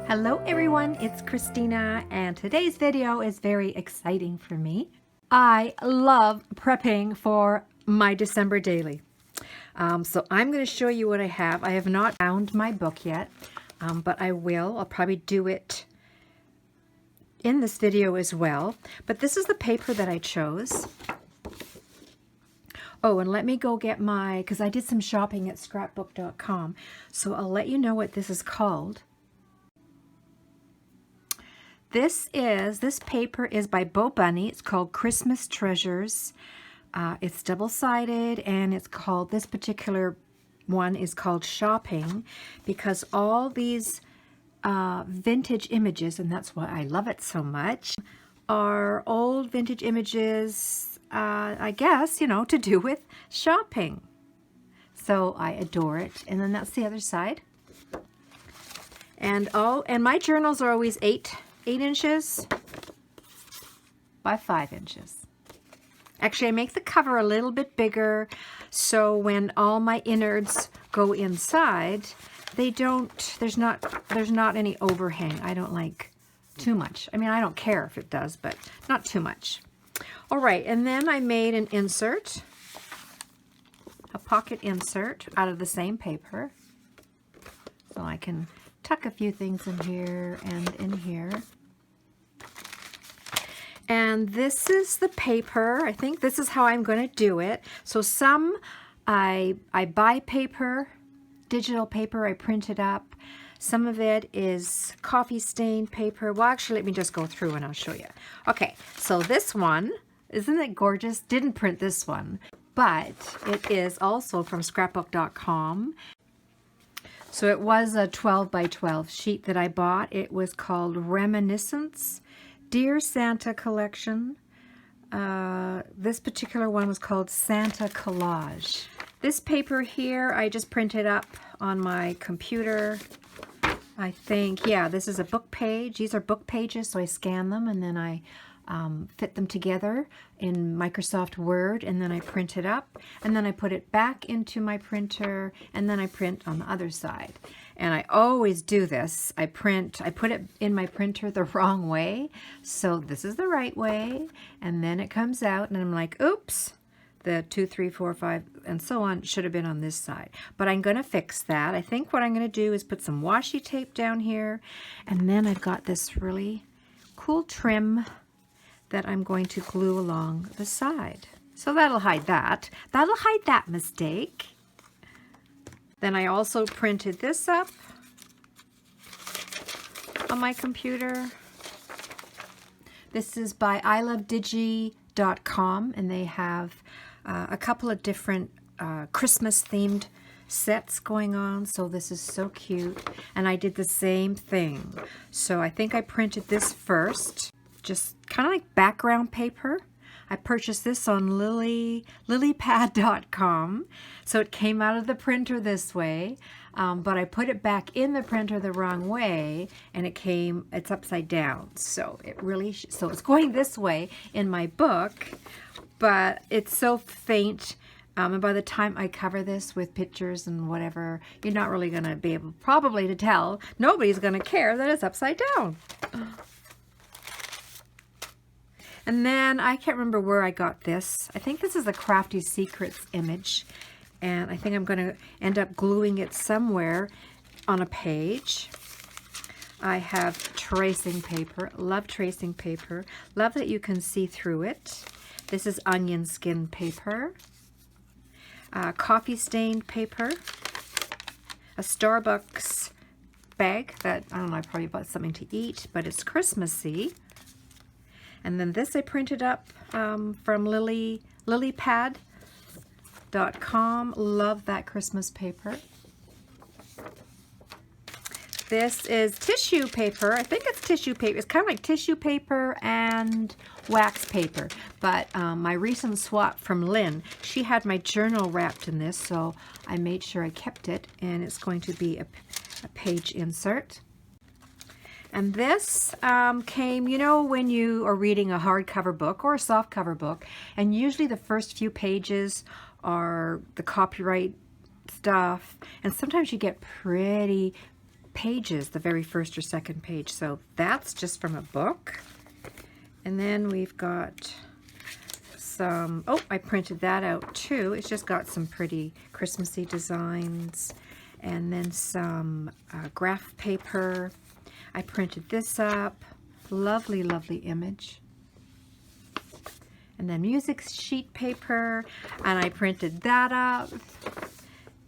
Hello everyone, it's Christina and today's video is very exciting for me. I love prepping for my December daily. So I'm going to show you what I have. I have not bound my book yet, but I will. I'll probably do it in this video as well. But this is the paper that I chose. Oh, and let me go get because I did some shopping at scrapbook.com. So I'll let you know what this is called. This paper is by Bo Bunny. It's called Christmas Treasures. It's double-sided, and it's called, this particular one is called Shopping, because all these vintage images, and that's why I love it so much, are old vintage images, I guess, you know, to do with shopping. So I adore it. And then that's the other side. And my journals are always 8 inches by 5 inches. Actually, I make the cover a little bit bigger so when all my innards go inside, there's not any overhang. I don't like too much. I mean, I don't care if it does, but not too much. All right, and then I made an insert, a pocket insert out of the same paper. So I can tuck a few things in here and in here. And this is the paper. I think this is how I'm going to do it. So some I buy paper, digital paper, I print it up. Some of it is coffee stained paper. Well, actually, let me just go through and I'll show you. Okay, so this one, isn't it gorgeous? Didn't print this one, but it is also from scrapbook.com. So it was a 12 by 12 sheet that I bought. It was called Reminiscence Dear Santa Collection. This particular one was called Santa Collage. This paper here, I just printed up on my computer. I think, yeah, this is a book page. These are book pages, so I scan them and then I fit them together in Microsoft Word, and then I print it up, and then I put it back into my printer, and then I print on the other side. And I always do this. I put it in my printer the wrong way, so this is the right way, and then it comes out, and I'm like, oops, the 2, 3, 4, 5, and so on should have been on this side. But I'm going to fix that. I think what I'm going to do is put some washi tape down here, and then I've got this really cool trim that I'm going to glue along the side. So that'll hide that. That'll hide that mistake. Then I also printed this up on my computer. This is by ilovedigi.com, and they have a couple of different Christmas themed sets going on, so this is so cute. And I did the same thing. So I think I printed this first, just kind of like background paper. I purchased this on lilypad.com, so it came out of the printer this way, but I put it back in the printer the wrong way, and it's upside down. So so it's going this way in my book, but it's so faint, and by the time I cover this with pictures and whatever, you're not really going to be able probably to tell. Nobody's going to care that it's upside down. And then I can't remember where I got this. I think this is a Crafty Secrets image, and I think I'm going to end up gluing it somewhere on a page. I have tracing paper. Love tracing paper. Love that you can see through it. This is onion skin paper. Coffee stained paper. A Starbucks bag that, I don't know, I probably bought something to eat, but it's Christmassy. And then this I printed up from lilypad.com. Love that Christmas paper. This is tissue paper. I think it's tissue paper. It's kind of like tissue paper and wax paper. But my recent swap from Lynn, she had my journal wrapped in this, so I made sure I kept it. And it's going to be a page insert. And this came, you know, when you are reading a hardcover book or a softcover book, and usually the first few pages are the copyright stuff, and sometimes you get pretty pages, the very first or second page. So that's just from a book. And then we've got some, oh, I printed that out too. It's just got some pretty Christmassy designs. And then some graph paper. I printed this up. Lovely, lovely image. And then music sheet paper. And I printed that up.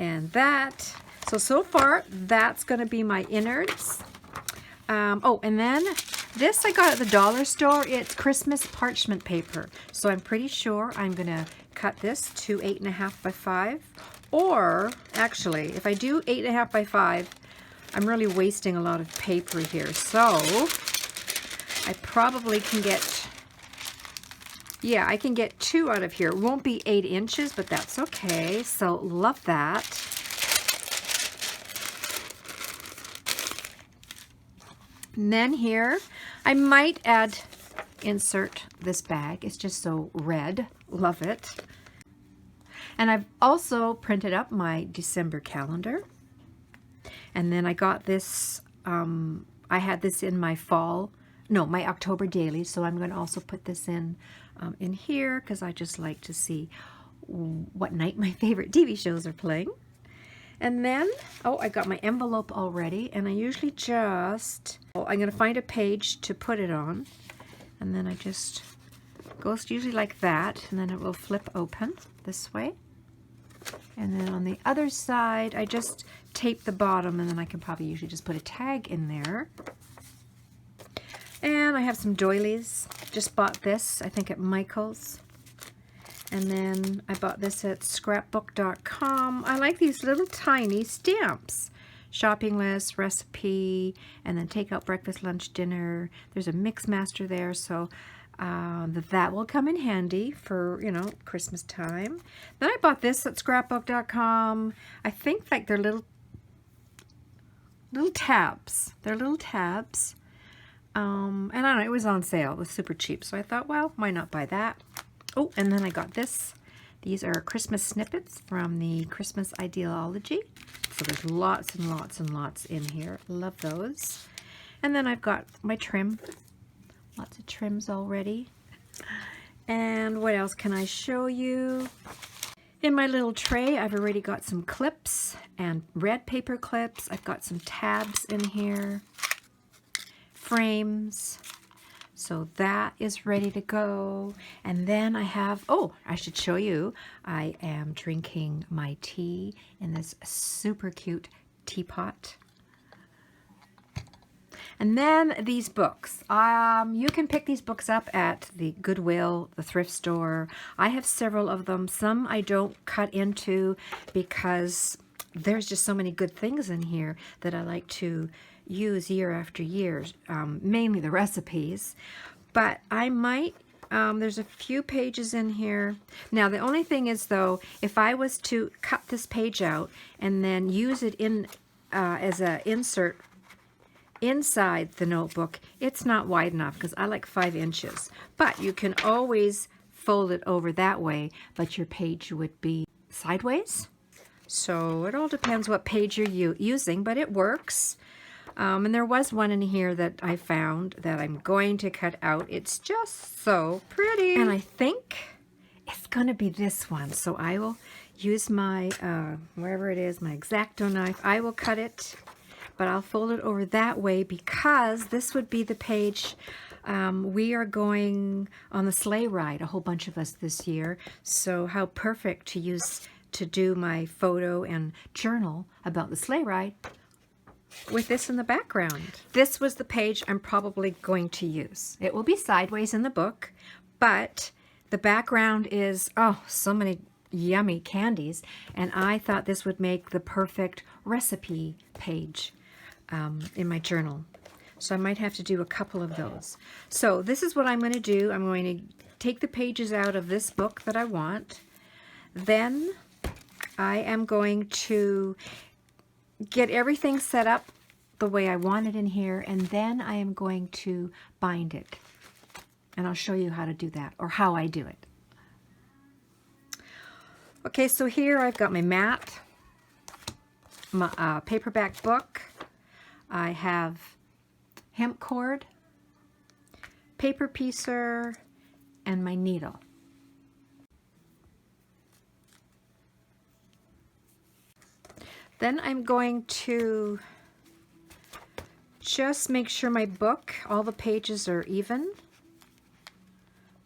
And that. So far, that's going to be my innards. Oh, and then this I got at the dollar store. It's Christmas parchment paper. So I'm pretty sure I'm going to cut this to 8.5 by 5. Or, actually, if I do 8.5 by 5, I'm really wasting a lot of paper here. So, I probably can get, yeah, I can get 2 out of here. It won't be 8 inches, but that's okay. So, love that. And then here, I might insert this bag. It's just so red. Love it. And I've also printed up my December calendar. And then I got this, I had this in my my October daily. So I'm going to also put this in here because I just like to see what night my favorite TV shows are playing. And then, oh, I got my envelope already. And I usually just, I'm going to find a page to put it on. And then I just, goes usually like that. And then it will flip open this way. And then on the other side, I just tape the bottom, and then I can probably usually just put a tag in there. And I have some doilies. Just bought this, I think, at Michael's. And then I bought this at scrapbook.com. I like these little tiny stamps. Shopping list, recipe, and then take out breakfast, lunch, dinner. There's a mix master there, so that will come in handy for, you know, Christmas time. Then I bought this at scrapbook.com. I think like they're little tabs. They're little tabs. And I don't know, it was on sale. It was super cheap. So I thought, well, why not buy that? Oh, and then I got this. These are Christmas snippets from the Christmas Ideology. So there's lots and lots and lots in here. Love those. And then I've got my trim. Lots of trims already. And what else can I show you? In my little tray, I've already got some clips and red paper clips. I've got some tabs in here. Frames. So that is ready to go. And then I have, oh, I should show you. I am drinking my tea in this super cute teapot. And then these books. You can pick these books up at the Goodwill, the thrift store. I have several of them. Some I don't cut into because there's just so many good things in here that I like to use year after year, mainly the recipes. But I might, there's a few pages in here. Now the only thing is though, if I was to cut this page out and then use it in as an insert inside the notebook, it's not wide enough because I like 5 inches. But you can always fold it over that way, but your page would be sideways. So it all depends what page you're using, but it works. And there was one in here that I found that I'm going to cut out. It's just so pretty. And I think it's going to be this one. So I will use my, wherever it is, my X-Acto knife. I will cut it, but I'll fold it over that way because this would be the page. We are going on the sleigh ride, a whole bunch of us this year. So how perfect to use to do my photo and journal about the sleigh ride with this in the background. This was the page I'm probably going to use. It will be sideways in the book, but the background is, oh, so many yummy candies, and I thought this would make the perfect recipe page in my journal. So I might have to do a couple of those. So this is what I'm going to do. I'm going to take the pages out of this book that I want. Then I am going to get everything set up the way I want it in here, and then I am going to bind it. And I'll show you how to do that, or how I do it. Okay, so here I've got my mat, my paperback book. I have hemp cord, paper piecer, and my needle. Then I'm going to just make sure my book, all the pages are even,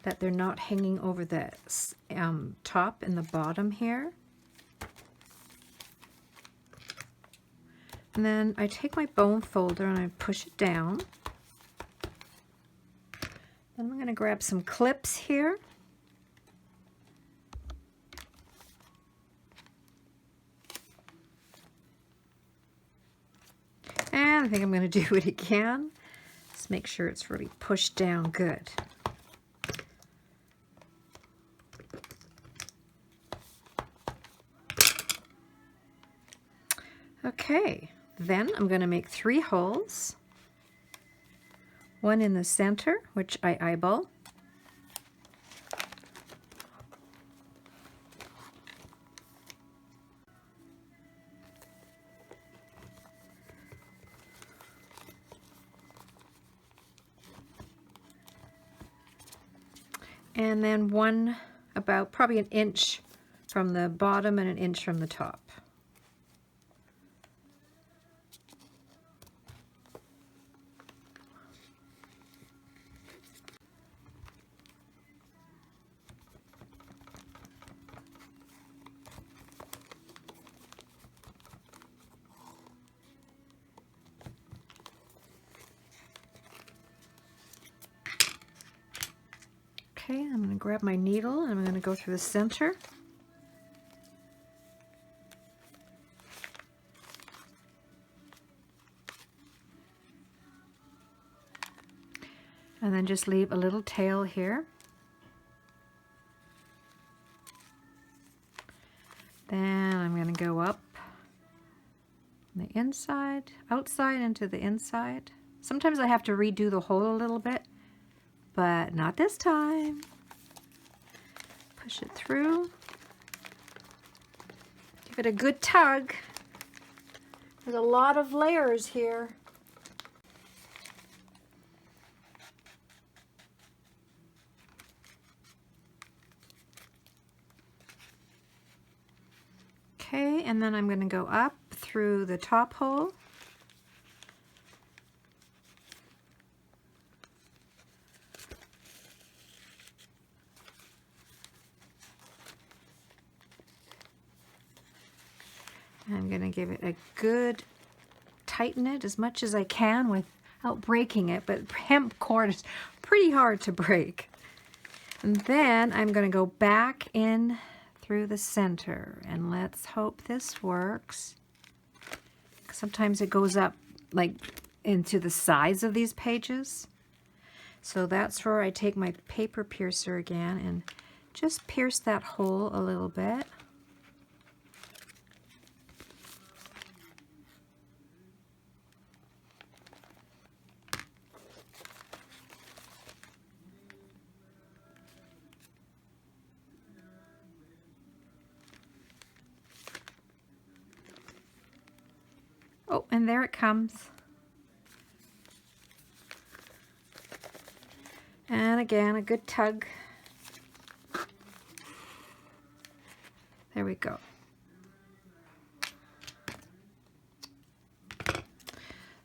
that they're not hanging over the top and the bottom here. And then I take my bone folder and I push it down. Then I'm going to grab some clips here. And I think I'm going to do it again. Just make sure it's really pushed down good. Okay, then I'm going to make 3 holes. One in the center, which I eyeball. And then one about probably an inch from the bottom and an inch from the top. Okay, I'm going to grab my needle and I'm going to go through the center. And then just leave a little tail here. Then I'm going to go up the inside, outside into the inside. Sometimes I have to redo the hole a little bit, but not this time. Push it through. Give it a good tug. There's a lot of layers here. Okay, and then I'm going to go up through the top hole. I'm going to give it a good tighten it as much as I can without breaking it, but hemp cord is pretty hard to break. And then I'm going to go back in through the center, and let's hope this works. Sometimes it goes up like into the sides of these pages. So that's where I take my paper piercer again and just pierce that hole a little bit. Oh, and there it comes. And again, a good tug. There we go.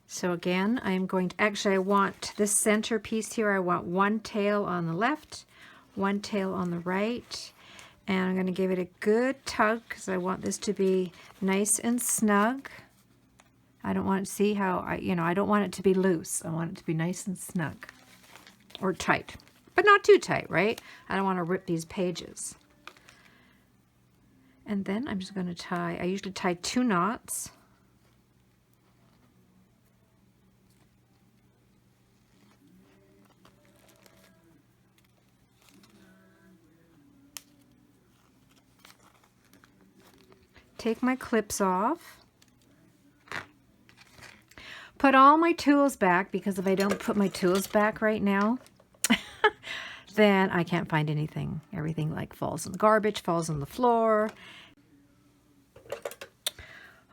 So again, I'm going to, actually I want this center piece here, I want one tail on the left, one tail on the right, and I'm going to give it a good tug because I want this to be nice and snug. I don't want to see how, I don't want it to be loose. I want it to be nice and snug. Or tight. But not too tight, right? I don't want to rip these pages. And then I'm just going to tie, I usually tie 2 knots. Take my clips off. Put all my tools back, because if I don't put my tools back right now, then I can't find anything. Everything like falls in the garbage, falls on the floor.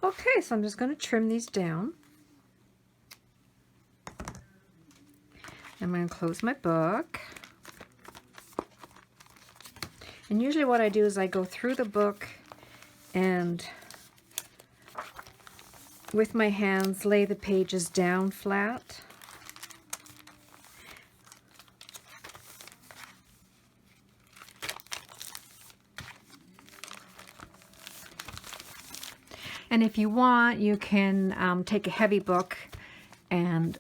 Okay, so I'm just going to trim these down. I'm going to close my book. And usually what I do is I go through the book and with my hands lay the pages down flat. And if you want, you can take a heavy book and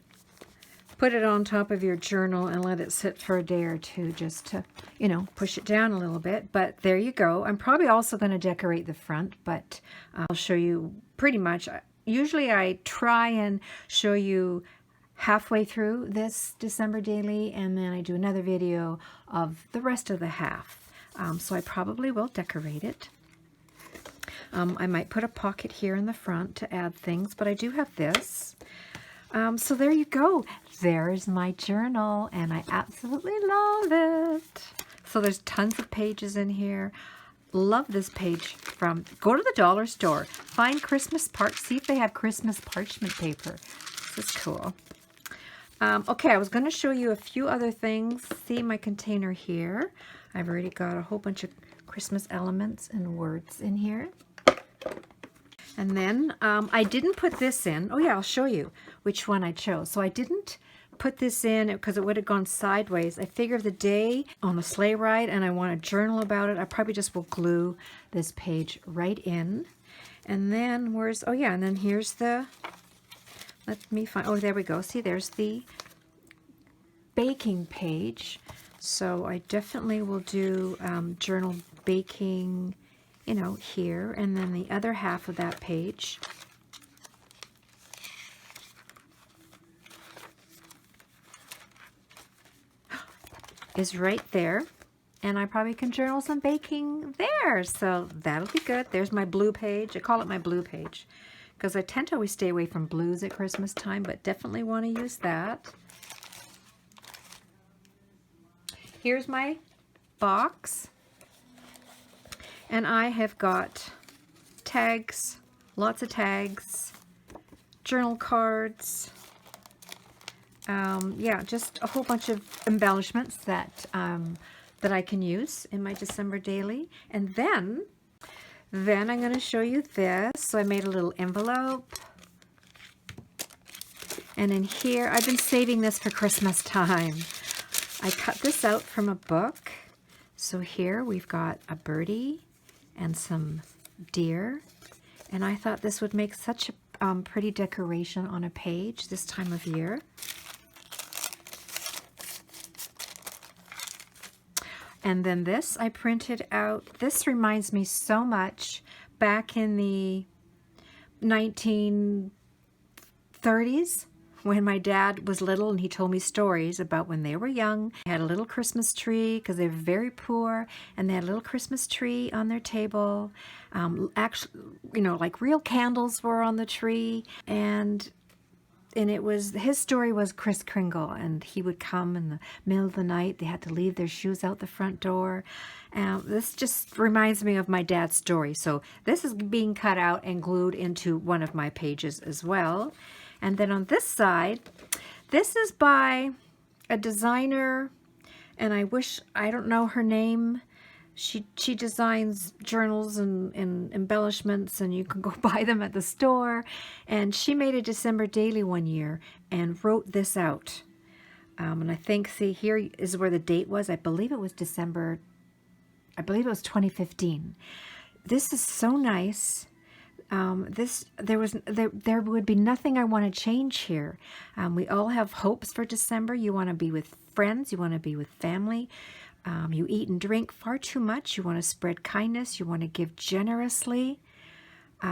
put it on top of your journal and let it sit for a day or two just to, you know, push it down a little bit. But there you go. I'm probably also going to decorate the front, but I'll show you pretty much. Usually I try and show you halfway through this December daily, and then I do another video of the rest of the half. So I probably will decorate it. I might put a pocket here in the front to add things, but I do have this. So there you go. There's my journal, and I absolutely love it. So there's tons of pages in here. Love this page from, go to the dollar store, find Christmas see if they have Christmas parchment paper. This is cool. Okay, I was going to show you a few other things. See my container here. I've already got a whole bunch of Christmas elements and words in here. And then I didn't put this in. Oh yeah, I'll show you which one I chose. So I didn't put this in because it would have gone sideways. I figured the day on a sleigh ride and I want to journal about it, I probably just will glue this page right in. And then where's, oh yeah, and then here's the, let me find, oh there we go. See, there's the baking page. So I definitely will do journal baking, you know, here, and then the other half of that page is right there, and I probably can journal some baking there, so that'll be good. There's my blue page. I call it my blue page because I tend to always stay away from blues at Christmas time, but definitely want to use that. Here's my box. And I have got tags, lots of tags, journal cards, yeah, just a whole bunch of embellishments that that I can use in my December daily. And then I'm going to show you this. So I made a little envelope. And in here, I've been saving this for Christmas time. I cut this out from a book. So here we've got a birdie and some deer, and I thought this would make such a pretty decoration on a page this time of year. And then this I printed out. This reminds me so much back in the 1930s when my dad was little, and he told me stories about when they were young. They had a little Christmas tree because they were very poor, and they had a little Christmas tree on their table. Actually, you know, like real candles were on the tree, and it was, his story was Kris Kringle, and he would come in the middle of the night. They had to leave their shoes out the front door. This just reminds me of my dad's story. So this is being cut out and glued into one of my pages as well. And then on this side, this is by a designer, and I don't know her name. She designs journals and embellishments, and you can go buy them at the store. And she made a December daily one year and wrote this out. And I think, see, here is where the date was. I believe it was December, I believe it was 2015. This is so nice. There would be nothing I want to change here. We all have hopes for December. You want to be with friends. You want to be with family. You eat and drink far too much. You want to spread kindness. You want to give generously.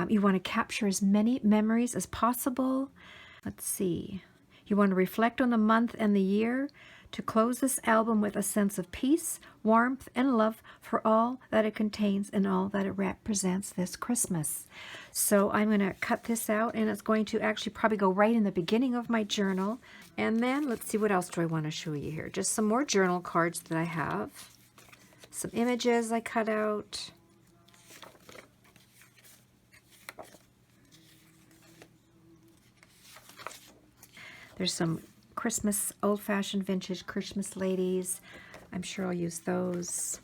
You want to capture as many memories as possible. Let's see. You want to reflect on the month and the year. To close this album with a sense of peace, warmth, and love for all that it contains and all that it represents this Christmas. So I'm going to cut this out, and it's going to actually probably go right in the beginning of my journal. And then let's see, what else do I want to show you here? Just some more journal cards that I have. Some images I cut out. There's some Christmas, old-fashioned vintage Christmas ladies. I'm sure I'll use those.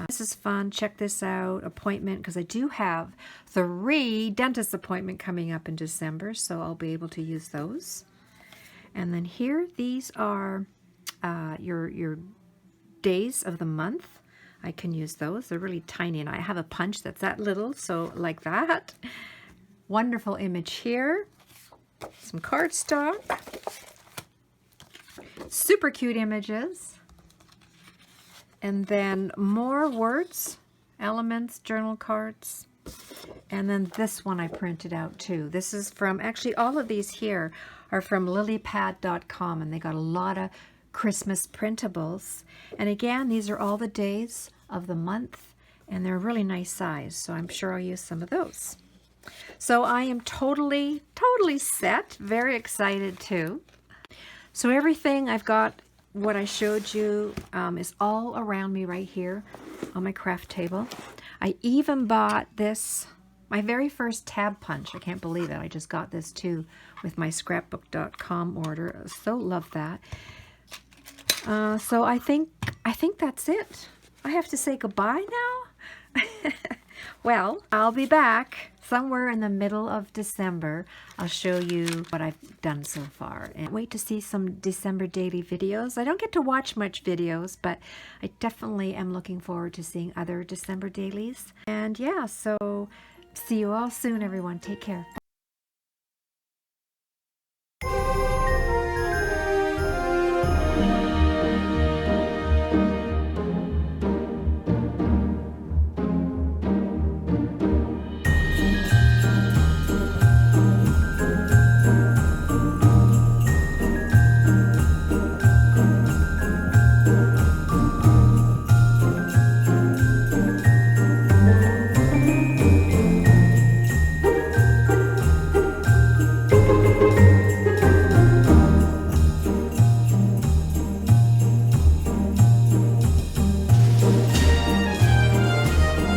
This is fun. Check this out. Appointment, because I do have 3 dentist appointments coming up in December, so I'll be able to use those. And then here, these are your days of the month. I can use those. They're really tiny, and I have a punch that's that little, so like that. Wonderful image here. Some cardstock. Super cute images. And then more words, elements, journal cards. And then this one I printed out too. This is from, actually all of these here are from lilypad.com, and they got a lot of Christmas printables. And again, these are all the days of the month, and they're a really nice size, so I'm sure I'll use some of those. So I am totally set, very excited too. So everything I've got, what I showed you, is all around me right here on my craft table. I even bought this, my very first tab punch. I can't believe it. I just got this too with my scrapbook.com order. So love that. So I think that's it. I have to say goodbye now. Well, I'll be back somewhere in the middle of December. I'll show you what I've done so far. And wait to see some December daily videos. I don't get to watch much videos, but I definitely am looking forward to seeing other December dailies. And yeah, so see you all soon, everyone. Take care. Bye.